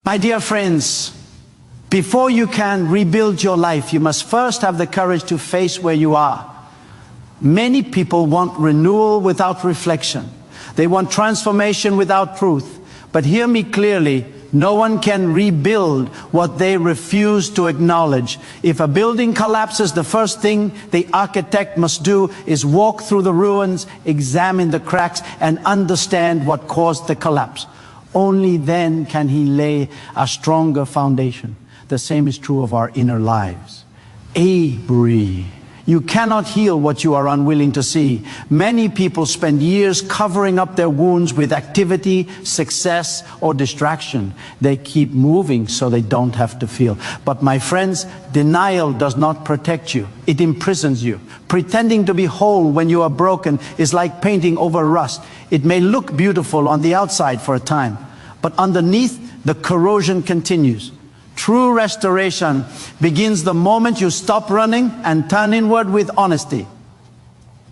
My dear friends, before you can rebuild your life, you must first have the courage to face where you are. Many people want renewal without reflection. They want transformation without truth. But hear me clearly, no one can rebuild what they refuse to acknowledge. If a building collapses, the first thing the architect must do is walk through the ruins, examine the cracks, and understand what caused the collapse. Only then can he lay a stronger foundation. The same is true of our inner lives. You cannot heal what you are unwilling to see. Many people spend years covering up their wounds with activity, success, or distraction. They keep moving so they don't have to feel. But my friends, denial does not protect you. It imprisons you. Pretending to be whole when you are broken is like painting over rust. It may look beautiful on the outside for a time, but underneath, the corrosion continues. True restoration begins the moment you stop running and turn inward with honesty.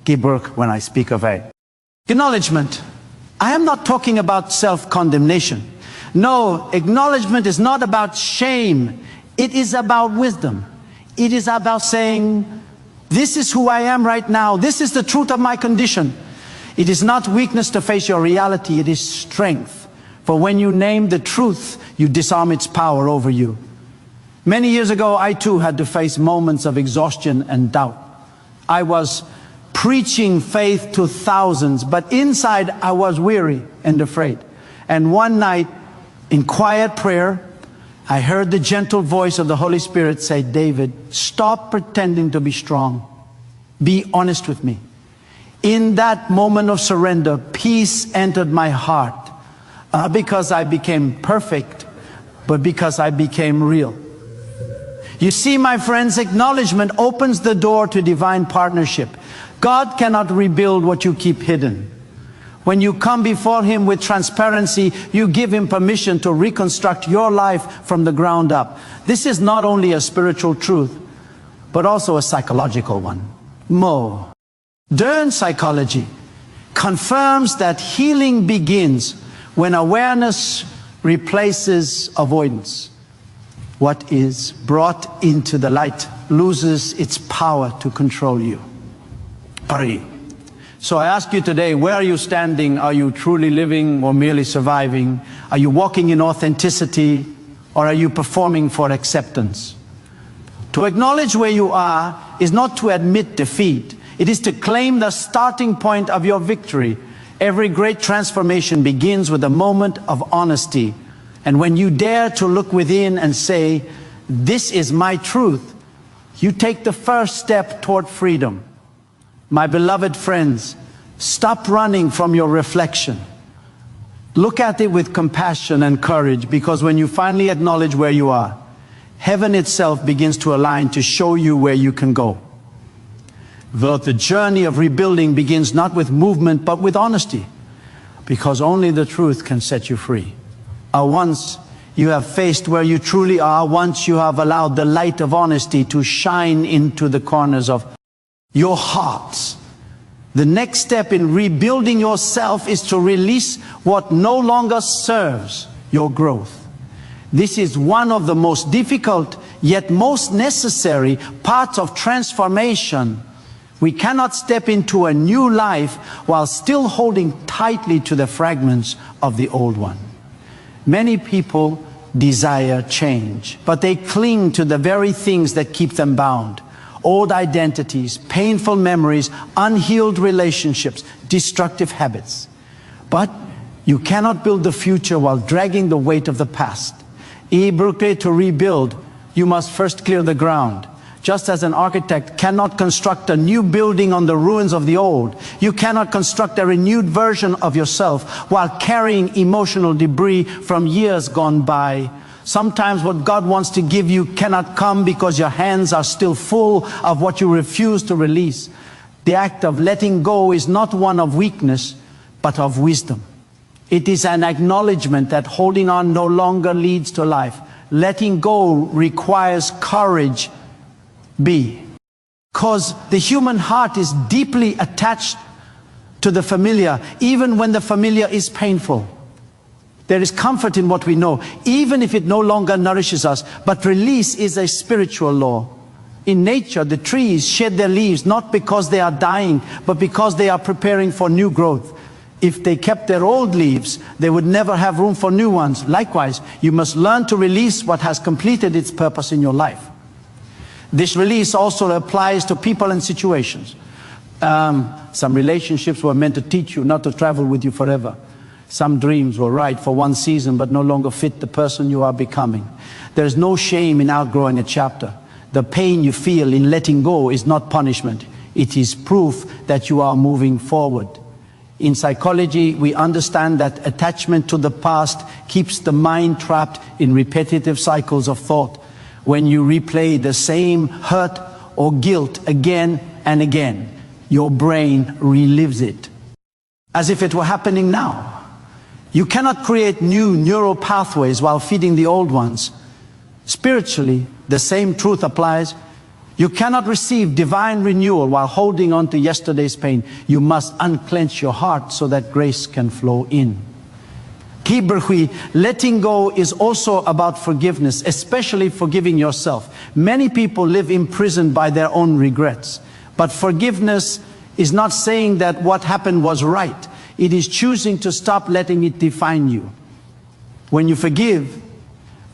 Rebirth when I speak of it. Acknowledgement. I am not talking about self-condemnation. No, acknowledgement is not about shame. It is about wisdom. It is about saying, this is who I am right now. This is the truth of my condition. It is not weakness to face your reality. It is strength. For when you name the truth, you disarm its power over you. Many years ago, I too had to face moments of exhaustion and doubt. I was preaching faith to thousands, but inside I was weary and afraid. And one night, in quiet prayer, I heard the gentle voice of the Holy Spirit say, David, stop pretending to be strong. Be honest with me. In that moment of surrender, peace entered my heart. Not because I became perfect, but because I became real. You see, my friends, acknowledgement opens the door to divine partnership. God cannot rebuild what you keep hidden. When you come before Him with transparency, you give Him permission to reconstruct your life from the ground up. This is not only a spiritual truth, but also a psychological one. Modern psychology confirms that healing begins when awareness replaces avoidance. What is brought into the light loses its power to control you. So I ask you today, where are you standing? Are you truly living or merely surviving? Are you walking in authenticity, or are you performing for acceptance? To acknowledge where you are is not to admit defeat. It is to claim the starting point of your victory. Every great transformation begins with a moment of honesty. And when you dare to look within and say, this is my truth, you take the first step toward freedom. My beloved friends, stop running from your reflection. Look at it with compassion and courage, because when you finally acknowledge where you are, heaven itself begins to align to show you where you can go. The journey of rebuilding begins not with movement, but with honesty, because only the truth can set you free. Once you have faced where you truly are, once you have allowed the light of honesty to shine into the corners of your hearts, the next step in rebuilding yourself is to release what no longer serves your growth. This is one of the most difficult, yet most necessary parts of transformation. We cannot step into a new life while still holding tightly to the fragments of the old one. Many people desire change, but they cling to the very things that keep them bound. Old identities, painful memories, unhealed relationships, destructive habits. But you cannot build the future while dragging the weight of the past. To rebuild, you must first clear the ground. Just as an architect cannot construct a new building on the ruins of the old, you cannot construct a renewed version of yourself while carrying emotional debris from years gone by. Sometimes what God wants to give you cannot come because your hands are still full of what you refuse to release. The act of letting go is not one of weakness, but of wisdom. It is an acknowledgement that holding on no longer leads to life. Letting go requires courage. Because the human heart is deeply attached to the familiar, even when the familiar is painful. There is comfort in what we know, even if it no longer nourishes us. But release is a spiritual law. In nature, the trees shed their leaves not because they are dying, but because they are preparing for new growth. If they kept their old leaves, they would never have room for new ones. Likewise, you must learn to release what has completed its purpose in your life. This release also applies to people and situations. Some relationships were meant to teach you, not to travel with you forever. Some dreams were right for one season, but no longer fit the person you are becoming. There is no shame in outgrowing a chapter. The pain you feel in letting go is not punishment. It is proof that you are moving forward. In psychology, we understand that attachment to the past keeps the mind trapped in repetitive cycles of thought. When you replay the same hurt or guilt again and again, your brain relives it, as if it were happening now. You cannot create new neural pathways while feeding the old ones. Spiritually, the same truth applies. You cannot receive divine renewal while holding on to yesterday's pain. You must unclench your heart so that grace can flow in. Kiberhui, letting go is also about forgiveness, especially forgiving yourself. Many people live imprisoned by their own regrets. But forgiveness is not saying that what happened was right. It is choosing to stop letting it define you. When you forgive,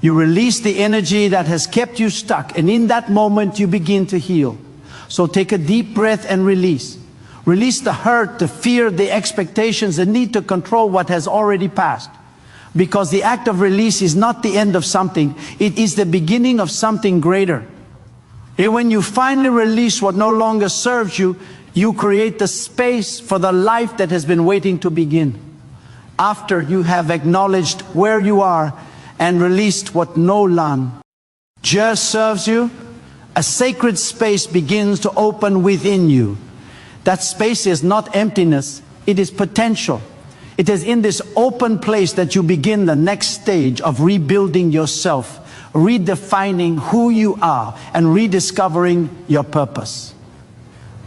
you release the energy that has kept you stuck, and in that moment you begin to heal. So take a deep breath and release. Release the hurt, the fear, the expectations, the need to control what has already passed. Because the act of release is not the end of something, it is the beginning of something greater. And when you finally release what no longer serves you, you create the space for the life that has been waiting to begin. After you have acknowledged where you are and released what no longer serves you, a sacred space begins to open within you. That space is not emptiness, it is potential. It is in this open place that you begin the next stage of rebuilding yourself, redefining who you are, and rediscovering your purpose.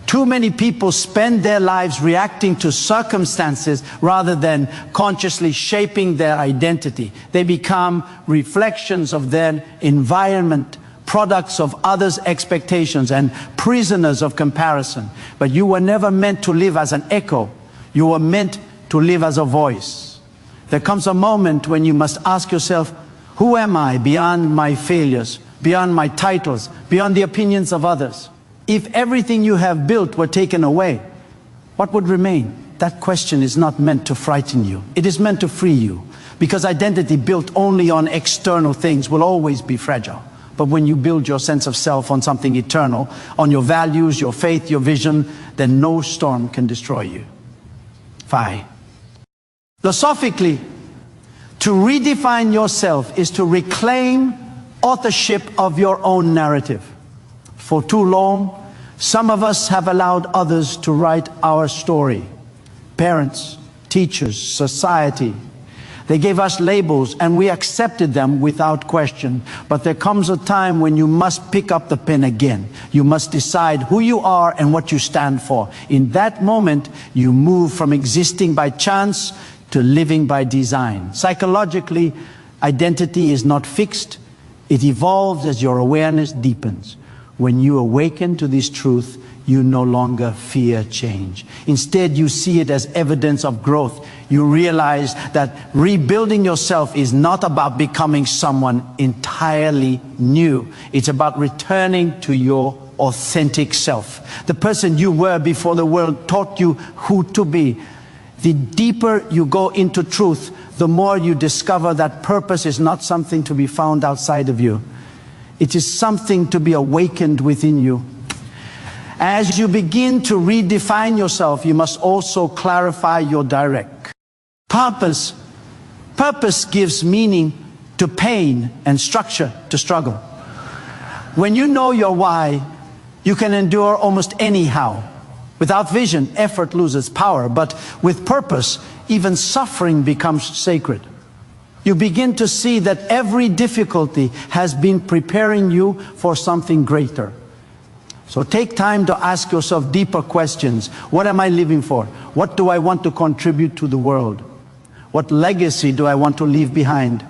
Too many people spend their lives reacting to circumstances rather than consciously shaping their identity. They become reflections of their environment, products of others' expectations, and prisoners of comparison. But you were never meant to live as an echo. You were meant to live as a voice. There comes a moment when you must ask yourself, who am I beyond my failures, beyond my titles, beyond the opinions of others? If everything you have built were taken away, what would remain? That question is not meant to frighten you. It is meant to free you. Because identity built only on external things will always be fragile. But when you build your sense of self on something eternal, on your values, your faith, your vision, then no storm can destroy you. 5. Philosophically, to redefine yourself is to reclaim authorship of your own narrative. For too long, some of us have allowed others to write our story. Parents, teachers, society. They gave us labels and we accepted them without question. But there comes a time when you must pick up the pen again. You must decide who you are and what you stand for. In that moment, you move from existing by chance to living by design. Psychologically, identity is not fixed. It evolves as your awareness deepens. When you awaken to this truth, you no longer fear change. Instead, you see it as evidence of growth. You realize that rebuilding yourself is not about becoming someone entirely new. It's about returning to your authentic self. The person you were before the world taught you who to be. The deeper you go into truth, the more you discover that purpose is not something to be found outside of you. It is something to be awakened within you. As you begin to redefine yourself, you must also clarify your direct purpose. Purpose gives meaning to pain and structure to struggle. When you know your why, you can endure almost anyhow. Without vision, effort loses power, but with purpose, even suffering becomes sacred. You begin to see that every difficulty has been preparing you for something greater. So take time to ask yourself deeper questions. What am I living for? What do I want to contribute to the world? What legacy do I want to leave behind?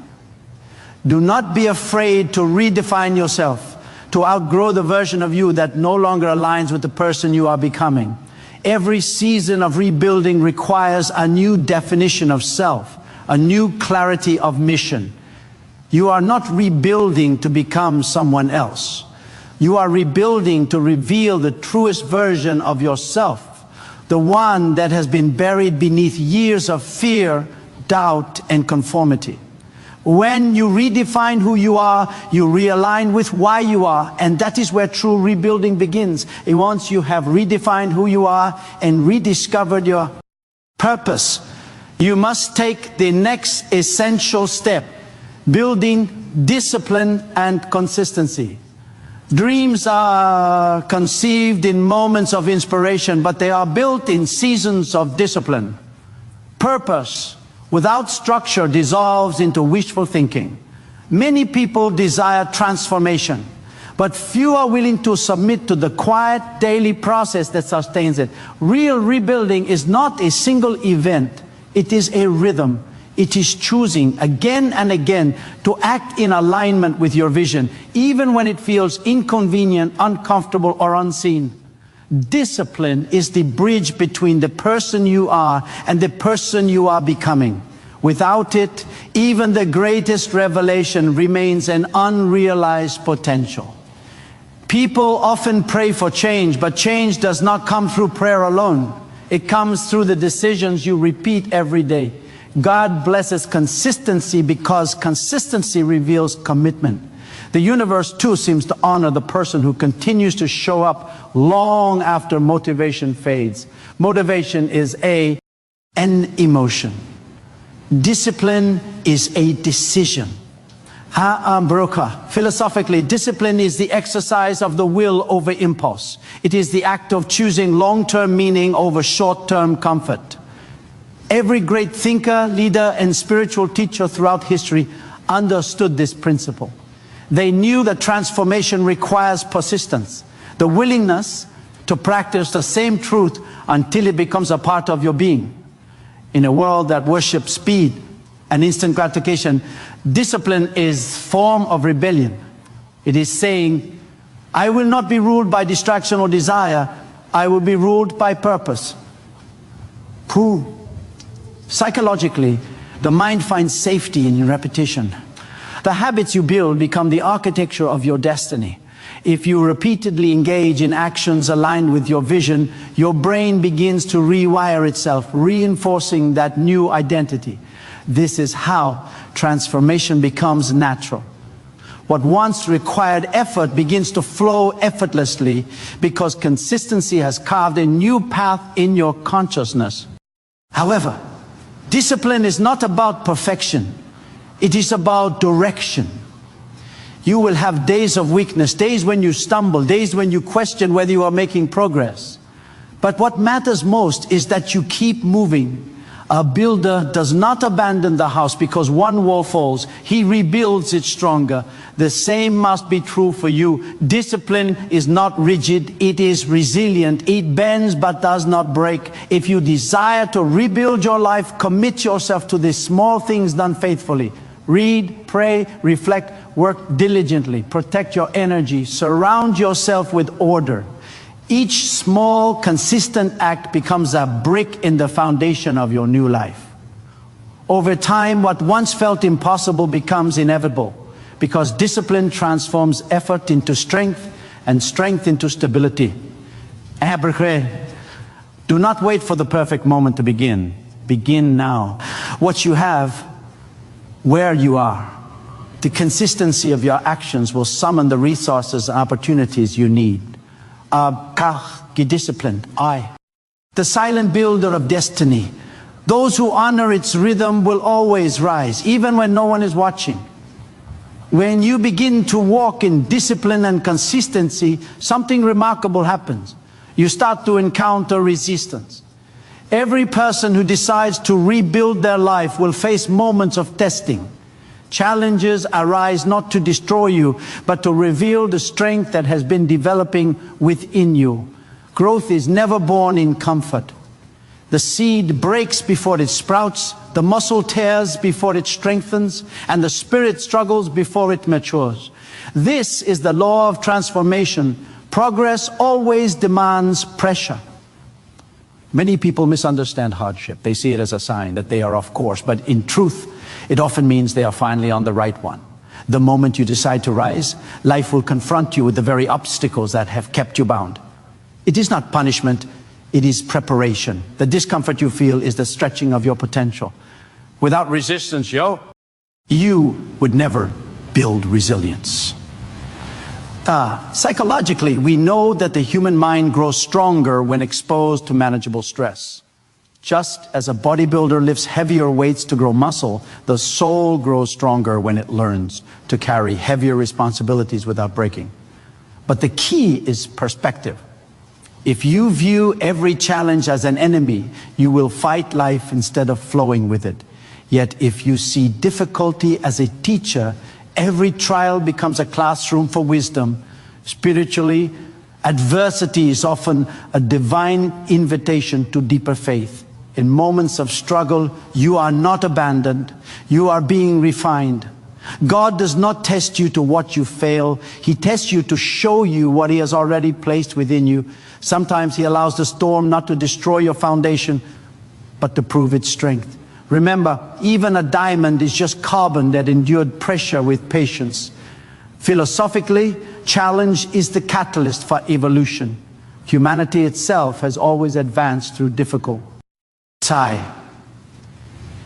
Do not be afraid to redefine yourself, to outgrow the version of you that no longer aligns with the person you are becoming. Every season of rebuilding requires a new definition of self, a new clarity of mission. You are not rebuilding to become someone else. You are rebuilding to reveal the truest version of yourself, the one that has been buried beneath years of fear, doubt, and conformity. When you redefine who you are, you realign with why you are, and that is where true rebuilding begins. And once you have redefined who you are and rediscovered your purpose, you must take the next essential step, building discipline and consistency. Dreams are conceived in moments of inspiration, but they are built in seasons of discipline. Purpose without structure dissolves into wishful thinking. Many people desire transformation, but few are willing to submit to the quiet daily process that sustains it. Real rebuilding is not a single event, it is a rhythm. It is choosing again and again to act in alignment with your vision, even when it feels inconvenient, uncomfortable, or unseen. Discipline is the bridge between the person you are and the person you are becoming. Without it, even the greatest revelation remains an unrealized potential. People often pray for change, but change does not come through prayer alone. It comes through the decisions you repeat every day. God blesses consistency because consistency reveals commitment. The universe too seems to honor the person who continues to show up long after motivation fades. Motivation is an emotion. Discipline is a decision. Philosophically, discipline is the exercise of the will over impulse. It is the act of choosing long-term meaning over short-term comfort. Every great thinker, leader, and spiritual teacher throughout history understood this principle. They knew that transformation requires persistence, the willingness to practice the same truth until it becomes a part of your being. In a world that worships speed and instant gratification, discipline is a form of rebellion. It is saying, I will not be ruled by distraction or desire, I will be ruled by purpose. Psychologically, the mind finds safety in repetition. The habits you build become the architecture of your destiny. If you repeatedly engage in actions aligned with your vision, your brain begins to rewire itself, reinforcing that new identity. This is how transformation becomes natural. What once required effort begins to flow effortlessly because consistency has carved a new path in your consciousness. However, discipline is not about perfection. It is about direction. You will have days of weakness, days when you stumble, days when you question whether you are making progress. But what matters most is that you keep moving. A builder does not abandon the house because one wall falls. He rebuilds it stronger. The same must be true for you. Discipline is not rigid, it is resilient. It bends but does not break. If you desire to rebuild your life, commit yourself to these small things done faithfully. Read, pray, reflect, work diligently, protect your energy, surround yourself with order. Each small, consistent act becomes a brick in the foundation of your new life. Over time, what once felt impossible becomes inevitable because discipline transforms effort into strength and strength into stability. Do not wait for the perfect moment to begin. Begin now. What you have, where you are, the consistency of your actions will summon the resources and opportunities you need. Disciplined, the silent builder of destiny. Those who honor its rhythm will always rise, even when no one is watching. When you begin to walk in discipline and consistency, something remarkable happens. You start to encounter resistance. Every person who decides to rebuild their life will face moments of testing. Challenges arise not to destroy you, but to reveal the strength that has been developing within you. Growth is never born in comfort. The seed breaks before it sprouts, the muscle tears before it strengthens, and the spirit struggles before it matures. This is the law of transformation. Progress always demands pressure. Many people misunderstand hardship. They see it as a sign that they are off course, but in truth, it often means they are finally on the right one. The moment you decide to rise, life will confront you with the very obstacles that have kept you bound. It is not punishment, it is preparation. The discomfort you feel is the stretching of your potential. Without resistance, you would never build resilience. Psychologically, we know that the human mind grows stronger when exposed to manageable stress. Just as a bodybuilder lifts heavier weights to grow muscle, the soul grows stronger when it learns to carry heavier responsibilities without breaking. But the key is perspective. If you view every challenge as an enemy, you will fight life instead of flowing with it. Yet if you see difficulty as a teacher, every trial becomes a classroom for wisdom. Spiritually, adversity is often a divine invitation to deeper faith. In moments of struggle, you are not abandoned. You are being refined. God does not test you to watch you fail. He tests you to show you what He has already placed within you. Sometimes He allows the storm not to destroy your foundation, but to prove its strength. Remember, even a diamond is just carbon that endured pressure with patience. Philosophically, challenge is the catalyst for evolution. Humanity itself has always advanced through difficult times.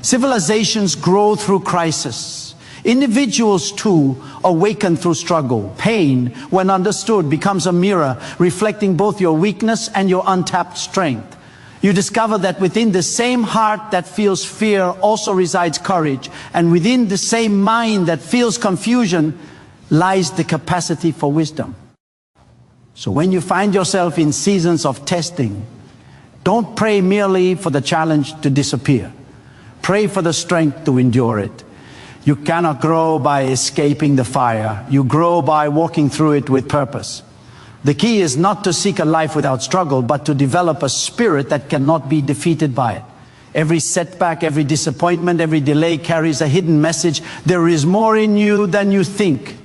Civilizations grow through crisis. Individuals too awaken through struggle. Pain, when understood, becomes a mirror reflecting both your weakness and your untapped strength. You discover that within the same heart that feels fear also resides courage, and within the same mind that feels confusion lies the capacity for wisdom. So when you find yourself in seasons of testing, don't pray merely for the challenge to disappear. Pray for the strength to endure it. You cannot grow by escaping the fire. You grow by walking through it with purpose. The key is not to seek a life without struggle, but to develop a spirit that cannot be defeated by it. Every setback, every disappointment, every delay carries a hidden message. There is more in you than you think.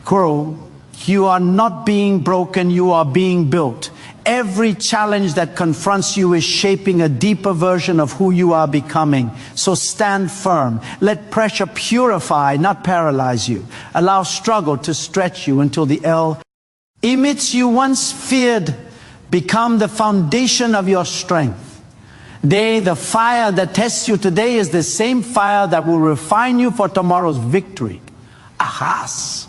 Grow. You are not being broken, you are being built. Every challenge that confronts you is shaping a deeper version of who you are becoming. So stand firm. Let pressure purify, not paralyze you. Allow struggle to stretch you until the limits you once feared become the foundation of your strength. The fire that tests you today is the same fire that will refine you for tomorrow's victory. Ahas!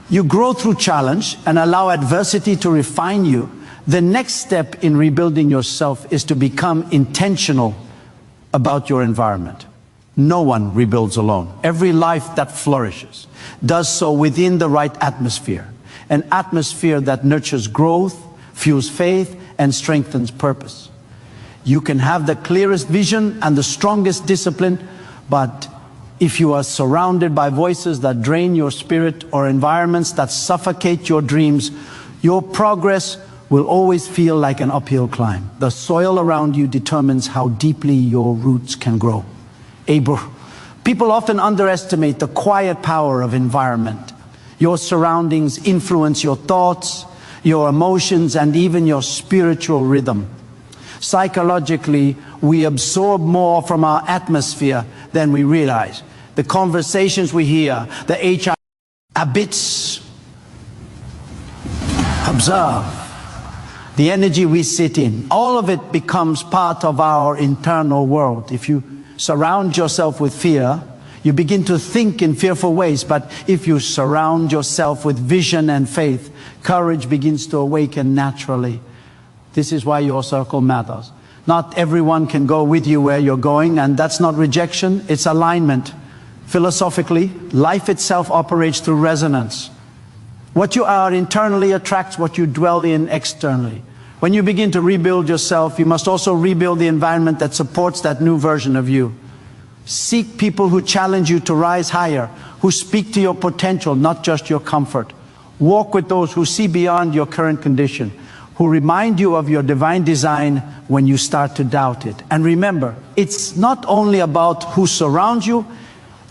You grow through challenge and allow adversity to refine you. The next step in rebuilding yourself is to become intentional about your environment. No one rebuilds alone. Every life that flourishes does so within the right atmosphere. An atmosphere that nurtures growth, fuels faith, and strengthens purpose. You can have the clearest vision and the strongest discipline, but if you are surrounded by voices that drain your spirit or environments that suffocate your dreams, your progress will always feel like an uphill climb. The soil around you determines how deeply your roots can grow. People often underestimate the quiet power of environment. Your surroundings influence your thoughts, your emotions, and even your spiritual rhythm. Psychologically, we absorb more from our atmosphere than we realize. The conversations we hear, the habits, observe, the energy we sit in, all of it becomes part of our internal world. If you surround yourself with fear, you begin to think in fearful ways. But if you surround yourself with vision and faith, courage begins to awaken naturally. This is why your circle matters. Not everyone can go with you where you're going, and that's not rejection, it's alignment. Philosophically, life itself operates through resonance. What you are internally attracts what you dwell in externally. When you begin to rebuild yourself, you must also rebuild the environment that supports that new version of you. Seek people who challenge you to rise higher, who speak to your potential, not just your comfort. Walk with those who see beyond your current condition, who remind you of your divine design when you start to doubt it. And remember, it's not only about who surrounds you,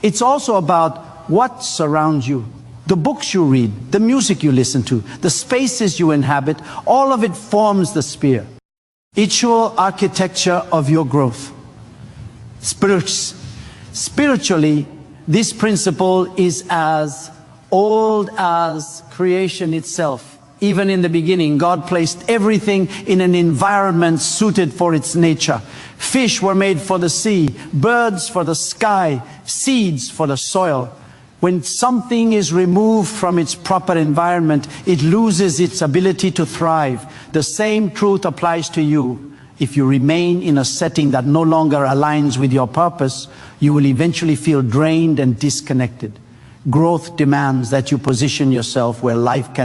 it's also about what surrounds you. The books you read, the music you listen to, the spaces you inhabit, all of it forms the sphere. Ritual architecture of your growth. Spiritually, this principle is as old as creation itself. Even in the beginning, God placed everything in an environment suited for its nature. Fish were made for the sea, birds for the sky, seeds for the soil. When something is removed from its proper environment, it loses its ability to thrive. The same truth applies to you. If you remain in a setting that no longer aligns with your purpose, you will eventually feel drained and disconnected. Growth demands that you position yourself where life can